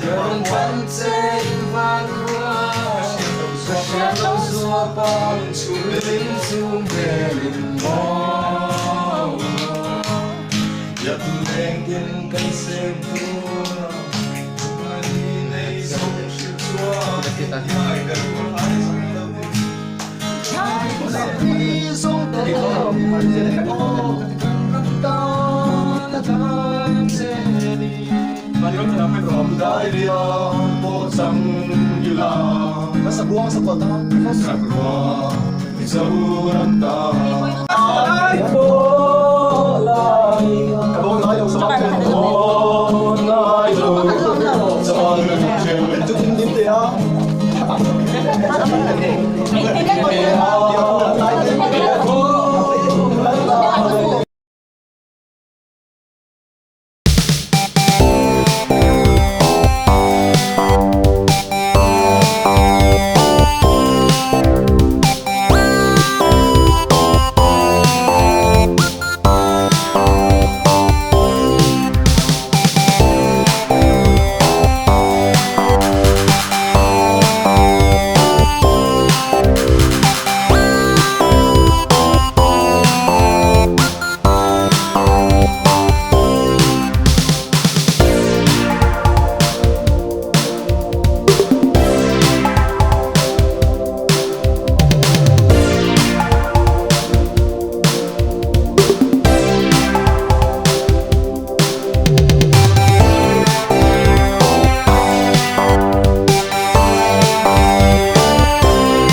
Gần thân trên và qua Sẽ lâu xua bóng chú linh xuống về linh mong Dập lên thiên cây xem vua Mà đi này sống sự chúa Hãy gần của ai sống đâu Hãy gần đi sống đâu From Daria, Bosang Gila, nasa buwang sa bata, sa gruwa, sa uranta. Ay, bolay, kabong na kayo sa mga bolay, sa mga medyo tindindi ha.